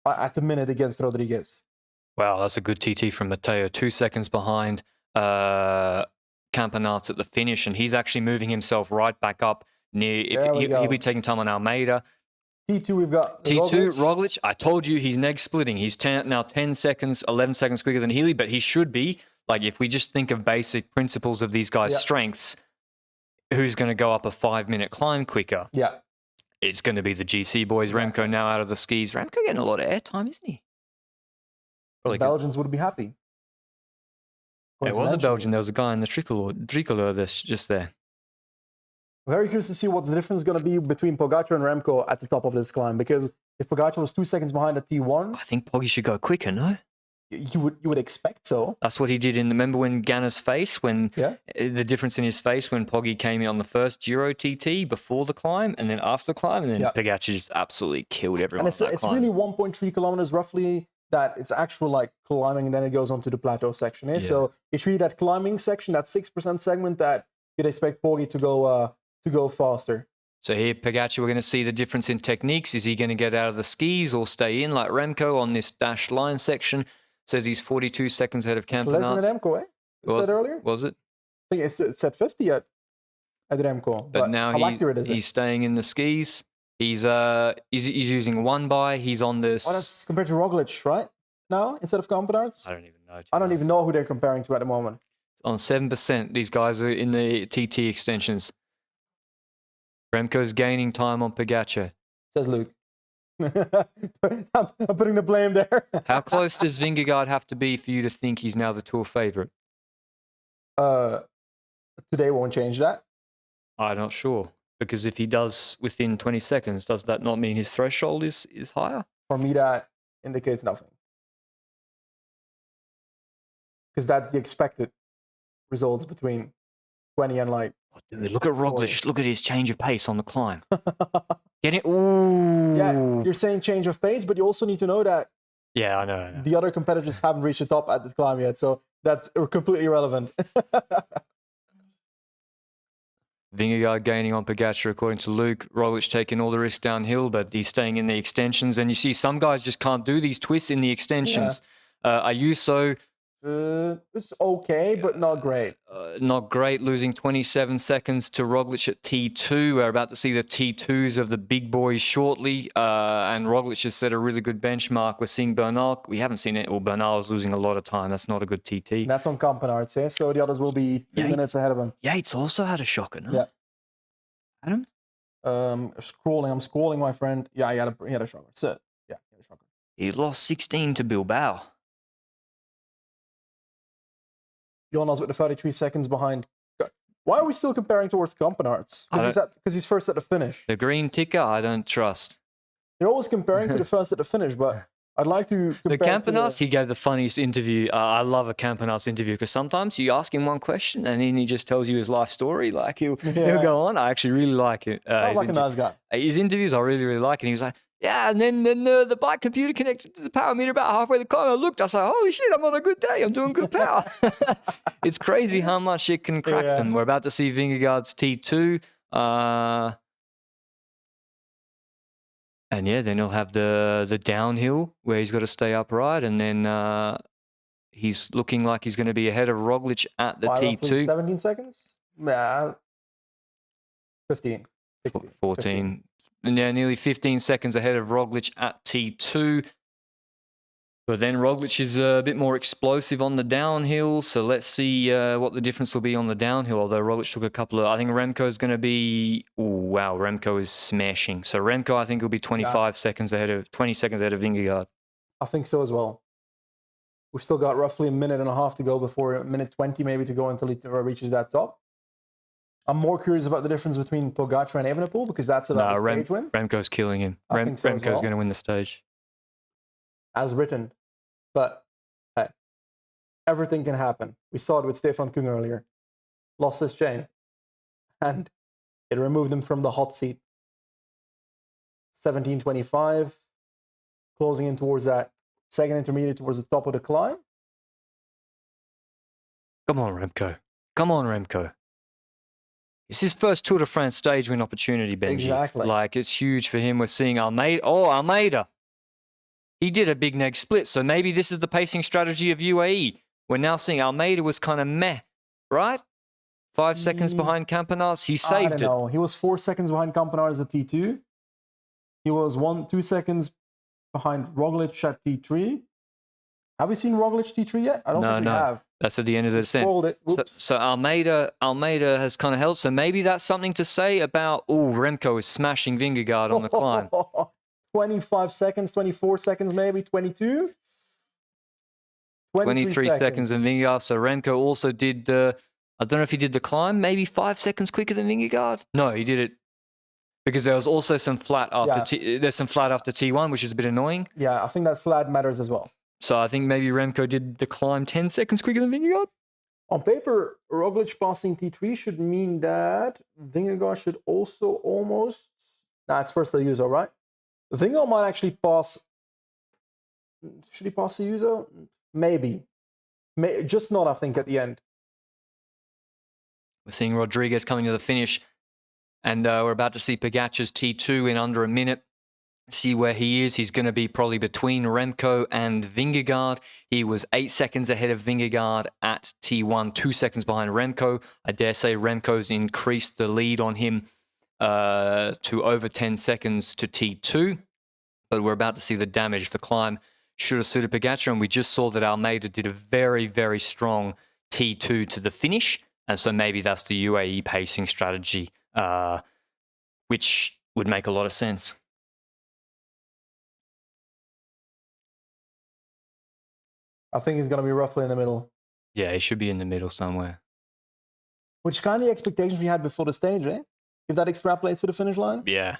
at the minute against Rodriguez. Wow, that's a good TT from Matteo. 2 seconds behind Campenaerts at the finish, and he's actually moving himself right back up near. He'll be taking time on Almeida. T2, we've got T2, Roglic. I told you he's neg splitting. He's now 10 seconds, 11 seconds quicker than Healy, but he should be. If we just think of basic principles of these guys' strengths, who's going to go up a 5-minute climb quicker? Yeah. It's going to be the GC boys. Remco now out of the skis. Remco getting a lot of airtime, isn't he? The Belgians would be happy. It was a Belgian. There was a guy in the tricolor just there. Very curious to see what the difference is going to be between Pogacar and Remco at the top of this climb. Because if Pogacar was 2 seconds behind at T1, I think Poggy should go quicker, no? You would expect so. That's what he did remember when Ganna's face, the difference in his face when Poggy came in on the first Giro TT before the climb and then after the climb, and then Pogacar just absolutely killed everyone. And it's really 1.3 kilometers roughly that it's actual climbing, and then it goes on to the plateau section. Yeah. So it's really that climbing section, that 6% segment that you'd expect Poggy to go faster. So here, Pogacar, we're going to see the difference in techniques. Is he going to get out of the skis or stay in like Remco on this dashed line section? Says he's 42 seconds ahead of Campenaerts. Less than Remco, eh? Said earlier? Was it? I think it said 50 at Remco. But now how accurate is it? He's staying in the skis. He's using one by. He's on this. Oh, that's compared to Roglic, right? Now, instead of Campenaerts? I don't even know. I don't even know who they're comparing to at the moment. On 7%, these guys are in the TT extensions. Remco's gaining time on Pogacar. Says Luke. I'm putting the blame there. How close does Vingegaard have to be for you to think he's now the Tour favourite? Today won't change that. I'm not sure. Because if he does within 20 seconds, does that not mean his threshold is higher? For me, that indicates nothing. Because that's the expected results between 20 and Oh, dude, look at Roglic. Look at his change of pace on the climb. Ooh. Yeah, you're saying change of pace, but you also need to know that I know. The other competitors haven't reached the top at the climb yet, so that's completely irrelevant. Vingegaard gaining on Pogacar, according to Luke. Roglic taking all the risks downhill, but he's staying in the extensions. And you see some guys just can't do these twists in the extensions. Ayuso... it's okay, but not great. Not great, losing 27 seconds to Roglic at T2. We're about to see the T2s of the big boys shortly. And Roglic has set a really good benchmark. We're seeing Bernal. We haven't seen it. Well, Bernal is losing a lot of time. That's not a good TT. And that's on Campenaerts, yeah? So the others will be 3 minutes ahead of him. Yates also had a shocker, no? Yeah. Adam? I'm scrolling, my friend. Yeah, he had a shocker. So, yeah, he had a shocker. He lost 16 to Bilbao. Jonas with the 33 seconds behind. Why are we still comparing towards Campenaerts? Because he's first at the finish. The green ticker, I don't trust. They're always comparing to the first at the finish, but I'd like to compare the Campenaerts, he gave the funniest interview. I love a Campenaerts interview because sometimes you ask him one question and then he just tells you his life story. He'll go on. I actually really like it. Sounds like a nice guy. His interviews I really, really like. And he was like, yeah, and then the bike computer connected to the power meter about halfway the climb. I looked, I was like, holy shit, I'm on a good day. I'm doing good power. It's crazy how much it can crack them. We're about to see Vingegaard's T2. And then he'll have the downhill where he's got to stay upright. And then He's looking like he's going to be ahead of Roglic at the By roughly T2. 17 seconds? Nah, 15. 16, 14. Yeah, nearly 15 seconds ahead of Roglic at T2. But then Roglic is a bit more explosive on the downhill, so let's see what the difference will be on the downhill. Although Roglic took a couple of, I think Remco is going to be, oh wow, Remco is smashing. So Remco, I think, will be 20 seconds ahead of Vingegaard. I think so as well. We've still got roughly a minute and a half to go before a minute 20 maybe to go until he reaches that top. I'm more curious about the difference between Pogacar and Evenepoel because that's about the stage win. Remco's killing him. I think so as Remco's well. going to win the stage. As written. But hey, everything can happen. We saw it with Stefan Kung earlier. Lost his chain. And it removed him from the hot seat. 17:25. Closing in towards that second intermediate towards the top of the climb. Come on, Remco. Come on, Remco. It's his first Tour de France stage win opportunity, Benji. Exactly. Like, it's huge for him. We're seeing Almeida. Oh, Almeida. He did a big neg split, so maybe this is the pacing strategy of UAE. We're now seeing Almeida was kind of meh, right? 5 seconds behind Campenaerts. He saved I don't know. He was 4 seconds behind Campenaerts at T2. He was 2 seconds behind Roglic at T3. Have we seen Roglic T3 yet? I don't think we have. That's at the end of the descent. Scrolled it. So Almeida has kind of held. So maybe that's something to say about, oh, Remco is smashing Vingegaard on the climb. 25 seconds, 24 seconds maybe, 22? 23 seconds in Vingegaard. So Remco also did, I don't know if he did the climb, maybe 5 seconds quicker than Vingegaard. No, he did it because there was also some flat after there's some flat after T1, which is a bit annoying. Yeah, I think that flat matters as well. So I think maybe Remco did the climb 10 seconds quicker than Vingegaard. On paper, Roglic passing T3 should mean that Vingegaard should also almost... Nah, it's first Ayuso, right? Vingegaard might actually pass... Should he pass Ayuso? Maybe. Just not, I think, at the end. We're seeing Rodriguez coming to the finish. And we're about to see Pogacar's T2 in under a minute. See where he is. He's going to be probably between Remco and Vingegaard. He was 8 seconds ahead of Vingegaard at T1, 2 seconds behind Remco. I dare say Remco's increased the lead on him to over 10 seconds to T2. But we're about to see the damage. The climb should have suited Pogacar, and we just saw that Almeida did a very, very strong T2 to the finish. And so maybe that's the UAE pacing strategy, which would make a lot of sense. I think he's going to be roughly in the middle. Yeah, he should be in the middle somewhere. Which kind of the expectations we had before the stage, eh? If that extrapolates to the finish line? Yeah.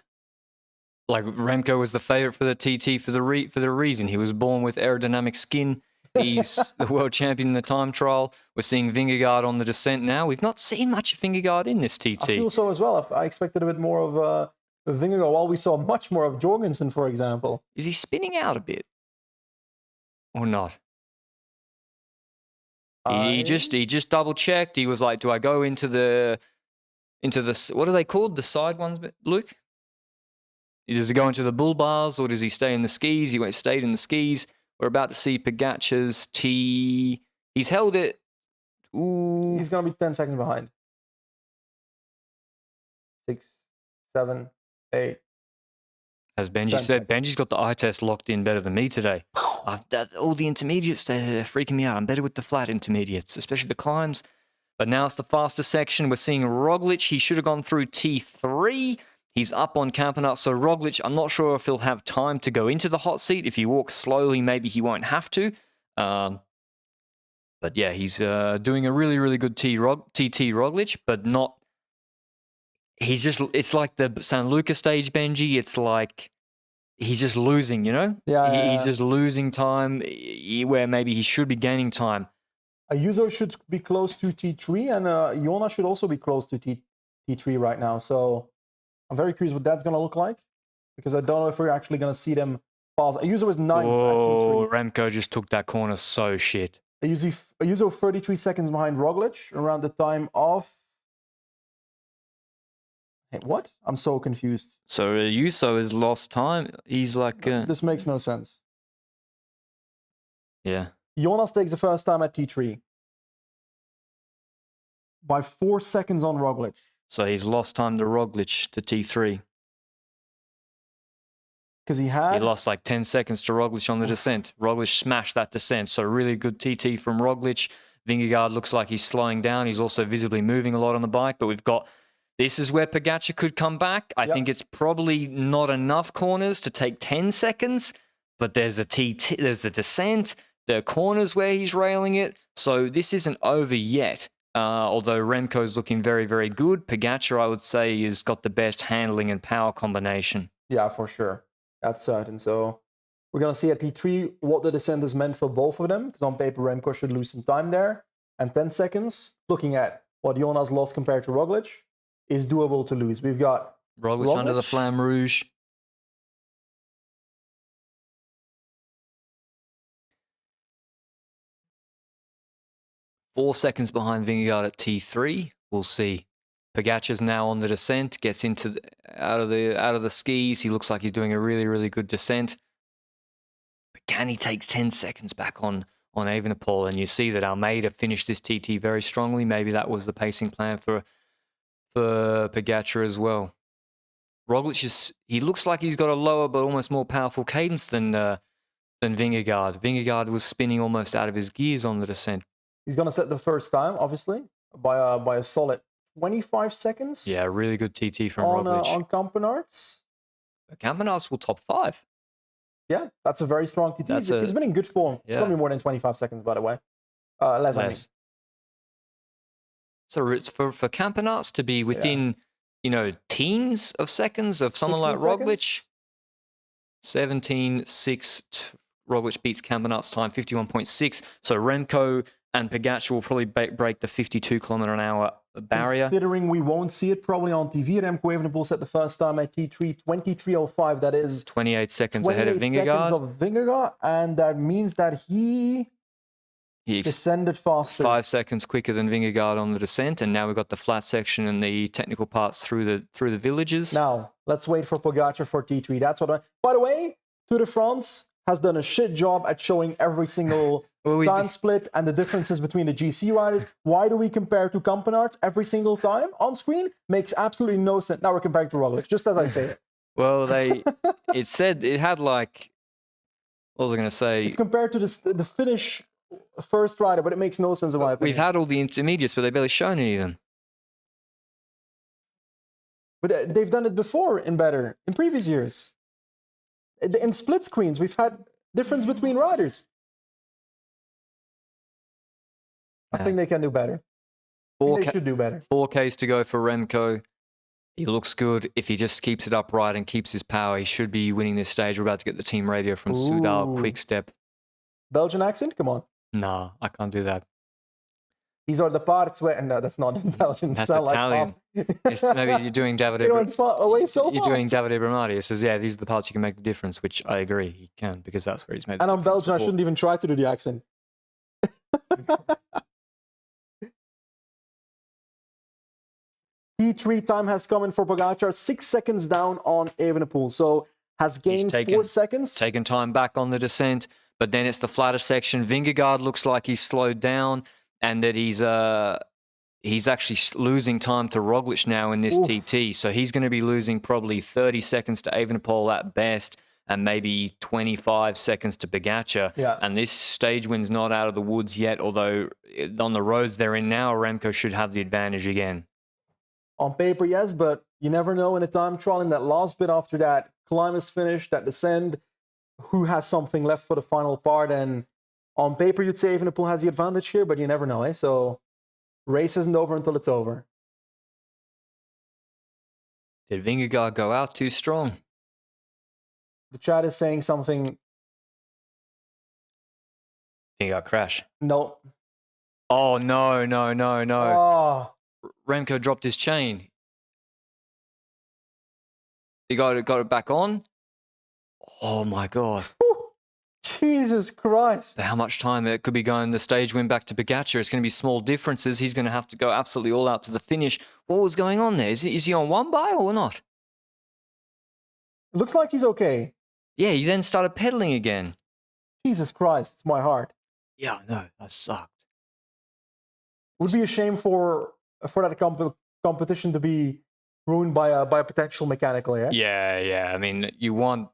Like, Remco was the favorite for the TT for the reason. He was born with aerodynamic skin. He's the world champion in the time trial. We're seeing Vingegaard on the descent now. We've not seen much of Vingegaard in this TT. I feel so as well. I expected a bit more of Vingegaard, while we saw much more of Jorgensen, for example. Is he spinning out a bit? Or not? He just double checked. He was like, "Do I go into the what are they called? The side ones, Luke? Does he go into the bull bars or does he stay in the skis?" He stayed in the skis. We're about to see Pogacar's T. He's held it. Ooh. He's going to be 10 seconds behind. 6, 7, 8. As Benji said, Benji's got the eye test locked in better than me today. All the intermediates, they're freaking me out. I'm better with the flat intermediates, especially the climbs. But now it's the faster section. We're seeing Roglic. He should have gone through T3. He's up on Campenaerts. So Roglic, I'm not sure if he'll have time to go into the hot seat. If he walks slowly, maybe he won't have to. But yeah, he's doing a really, really good TT Roglic, but not... He's just... It's like the San Luca stage, Benji. It's like... He's just losing, you know? Yeah. He's just losing time where maybe he should be gaining time. Ayuso should be close to T3, and Jona should also be close to T3 right now. So I'm very curious what that's going to look like, because I don't know if we're actually going to see them pass. Ayuso is 9 at Oh, T3. Remco just took that corner so shit. Ayuso 33 seconds behind Roglic, around the time of... Hey, what? I'm so confused. So Ayuso has lost time. He's like... This makes no sense. Yeah. Jonas takes the first time at T3 by 4 seconds on Roglic. So he's lost time to Roglic to T3. Because he He lost like 10 seconds to Roglic on the descent. Roglic smashed that descent. So really good TT from Roglic. Vingegaard looks like he's slowing down. He's also visibly moving a lot on the bike. But we've got... This is where Pogačar could come back. I think it's probably not enough corners to take 10 seconds. But there's a TT, there's a descent. There are corners where he's railing it. So this isn't over yet. Although Remco's looking very, very good. Pogačar, I would say, has got the best handling and power combination. Yeah, for sure. That's certain. So we're going to see at T3 what the descent is meant for both of them. Because on paper, Remco should lose some time there. And 10 seconds, looking at what Jonas lost compared to Roglic, is doable to lose. We've got Roglic under the LaFlammeRouge. Four seconds behind Vingegaard at T3. We'll see. Pogačar's now on the descent, gets into out of the skis. He looks like he's doing a really, really good descent. But can he take 10 seconds back on Evenepoel? And you see that Almeida finished this TT very strongly. Maybe that was the pacing plan for Pogačar as well. Roglic he looks like he's got a lower but almost more powerful cadence than Vingegaard. Vingegaard was spinning almost out of his gears on the descent. He's going to set the first time, obviously, by a solid 25 seconds. Yeah, really good TT from Roglic. Roglic. On Campenaerts. Campenaerts will top 5. Yeah, that's a very strong TT. He's been in good form. Yeah. It's going to be more than 25 seconds, by the way. Less. I mean. So it's for Campenaerts to be within, teens of seconds of someone like Roglic. 17.6. Roglic beats Campenaerts time, 51.6. So Remco and Pogačar will probably break the 52-kilometer-an-hour barrier. Considering we won't see it probably on TV, Remco Evenepoel set the first time at T3, 23.05. That is 28 seconds ahead of Vingegaard. And that means that he descended faster. 5 seconds quicker than Vingegaard on the descent, and now we've got the flat section and the technical parts through the villages. Now, let's wait for Pogačar for T3. That's what By the way, Tour de France has done a shit job at showing every single time split and the differences between the GC riders. Why do we compare to Campenaerts every single time on screen? Makes absolutely no sense. Now we're comparing to Roglic, just as I say it. Well, it had like, what was I going to say? It's compared to the Finnish first rider, but it makes no sense in my opinion. We've had all the intermediates, but they barely shown any of them. But they've done it before in previous years. In split screens, we've had difference between riders. I think they can do better. They should do better. 4Ks to go for Remco. He looks good. If he just keeps it upright and keeps his power, he should be winning this stage. We're about to get the team radio from Soudal. Quick step. Belgian accent? Come on. Nah, I can't do that. These are the parts where... No, that's not in Belgian. That's Italian. Maybe you're doing Davide... You're doing Davide Bramati. He says, yeah, these are the parts you can make the difference, which I agree. He can, because that's where he's made the difference. And on Belgian, I shouldn't even try to do the accent. P3 time has come in for Pogačar. 6 seconds down on Evenepoel. So has gained 4 seconds. Taken time back on the descent, but then it's the flatter section. Vingegaard looks like he's slowed down and that he's actually losing time to Roglic now in this TT. So he's going to be losing probably 30 seconds to Evenepoel at best and maybe 25 seconds to Pogačar. Yeah. And this stage win's not out of the woods yet, although on the roads they're in now, Remco should have the advantage again. On paper, yes, but you never know in a time trial. In that last bit after that climb is finished, that descent, who has something left for the final part. And on paper, you'd say Evenepoel has the advantage here, but you never know, eh? So race isn't over until it's over. Did Vingegaard go out too strong? The chat is saying something. Vingegaard crash. No. Oh, no. Oh. Remco dropped his chain. He got it back on. Oh my God. Whew. Jesus Christ. How much time it could be going the stage win back to Pogačar. It's going to be small differences. He's going to have to go absolutely all out to the finish. What was going on there? Is he on one by or not? Looks like he's okay. Yeah, he then started pedaling again. Jesus Christ, it's my heart. Yeah, no, that sucked. Would be a shame for that competition to be ruined by a potential mechanical, yeah? Yeah. I mean, you want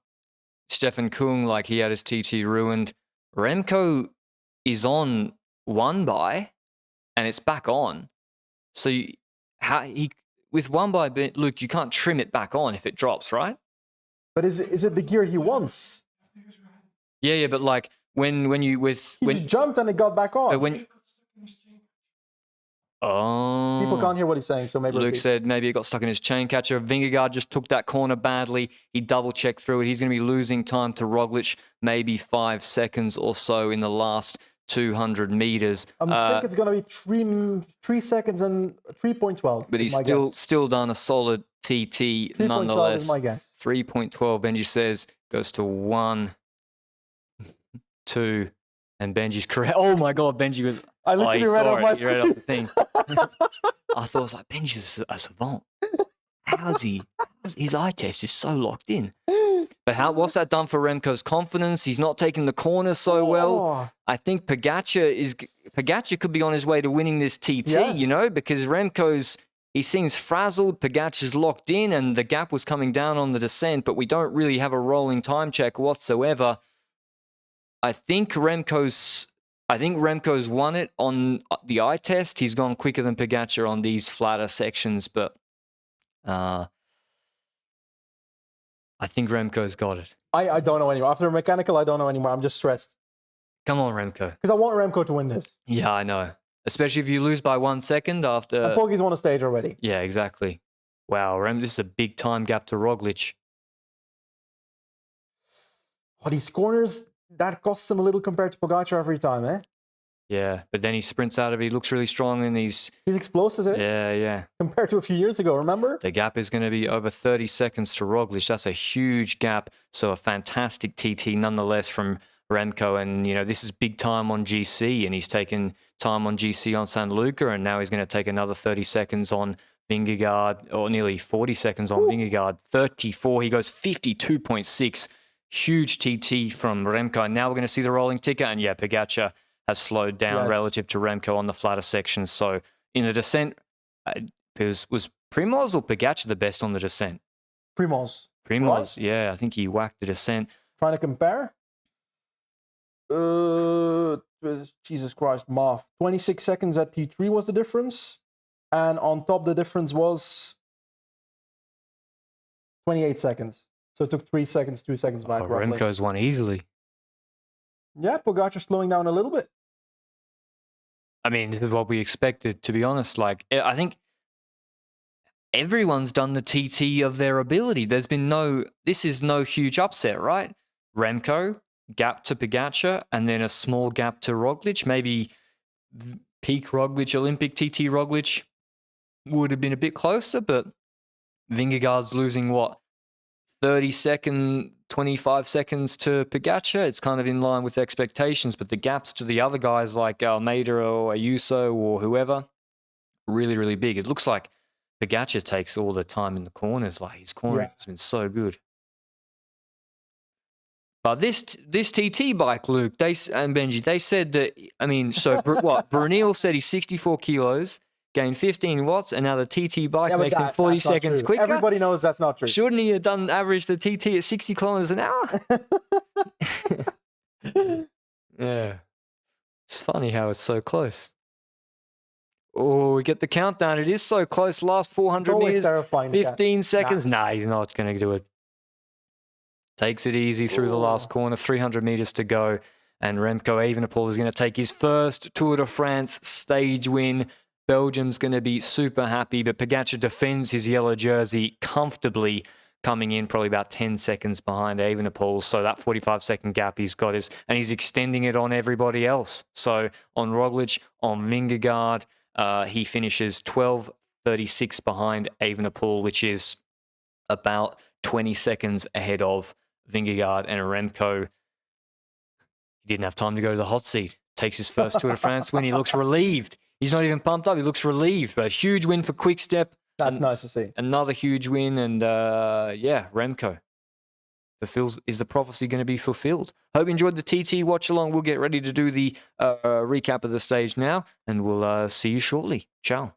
Stefan Kung, like he had his TT ruined. Remco is on one by, and it's back on. So with one by, Luke, you can't trim it back on if it drops, right? But is it the gear he wants? Yeah, but like when He just jumped and it got back on. but when oh, People can't hear what he's saying, so maybe Luke repeat. said maybe it got stuck in his chain catcher. Vingegaard just took that corner badly. He double-checked through it. He's going to be losing time to Roglic, maybe 5 seconds or so in the last 200 meters. I think it's going to be 3 seconds and 3.12. But he's still done a solid TT 3.12 nonetheless. is my guess. 3.12, Benji says, goes to 1, 2, and Benji's correct. Oh my God, Benji was... I literally read off my screen. He read off the thing. I thought, it was like, Benji's a savant. His eye test is so locked in. But what's that done for Remco's confidence? He's not taking the corners so well. I think Pogacar could be on his way to winning this TT, you know, because he seems frazzled. Pogacar's locked in, and the gap was coming down on the descent, but we don't really have a rolling time check whatsoever. I think Remco's won it on the eye test. He's gone quicker than Pogacar on these flatter sections, but I think Remco's got it. I don't know anymore. After a mechanical, I don't know anymore. I'm just stressed. Come on, Remco. Because I want Remco to win this. Yeah, I know. Especially if you lose by 1 second after... And Poggy's won a stage already. Yeah, exactly. Wow, this is a big time gap to Roglic. Oh, these corners, that costs him a little compared to Pogacar every time, eh? Yeah, but then he sprints out of it. He looks really strong and he's explosive, eh? Yeah. Compared to a few years ago, remember? The gap is going to be over 30 seconds to Roglic. That's a huge gap. So a fantastic TT nonetheless from Remco. And, you know, this is big time on GC, and he's taken time on GC on San Luca, and now he's going to take another 30 seconds on Vingegaard, or nearly 40 seconds on Vingegaard. 34, he goes 52.6. Huge TT from Remco. And now we're going to see the rolling ticker. And yeah, Pogacar has slowed down relative to Remco on the flatter sections. So in the descent, was Primoz or Pogacar the best on the descent? Primoz. Right? Yeah, I think he whacked the descent. Trying to compare? Jesus Christ, Marv. 26 seconds at T3 was the difference. And on top, the difference was 28 seconds. So it took 3 seconds, 2 seconds back. Remco's won easily. Yeah, Pogacar slowing down a little bit. I mean, this is what we expected, to be honest. Like, I think everyone's done the TT of their ability. This is no huge upset, right? Remco, gap to Pogacar, and then a small gap to Roglic. Maybe peak Roglic, Olympic TT Roglic would have been a bit closer, but Vingegaard's losing, 25 seconds to Pogacar. It's kind of in line with expectations, but the gaps to the other guys like Almeida or Ayuso or whoever, really, really big. It looks like Pogacar takes all the time in the corners. Like, his cornering has been so good. But this TT bike, Luke, and Benji, they said that, I mean, so Brunel said he's 64 kilos, gained 15 watts, and now the TT bike makes him 40 seconds quicker. Everybody knows that's not true. Shouldn't he have averaged the TT at 60 kilometers an hour? Yeah. It's funny how it's so close. Oh, we get the countdown. It is so close. Last 400 meters, 15 seconds. Nah, he's not going to do it. Takes it easy through the last corner, 300 meters to go. And Remco Evenepoel is going to take his first Tour de France stage win. Belgium's going to be super happy, but Pogacar defends his yellow jersey comfortably, coming in probably about 10 seconds behind Evenepoel. So that 45-second gap he's got and he's extending it on everybody else. So on Roglic, on Vingegaard, he finishes 12:36 behind Evenepoel, which is about 20 seconds ahead of Vingegaard. And Remco, he didn't have time to go to the hot seat. Takes his first Tour de France win. He looks relieved. He's not even pumped up. He looks relieved. But a huge win for Quick-Step. That's nice to see. Another huge win. And Remco. is the prophecy going to be fulfilled? Hope you enjoyed the TT watch along. We'll get ready to do the recap of the stage now, and we'll see you shortly. Ciao.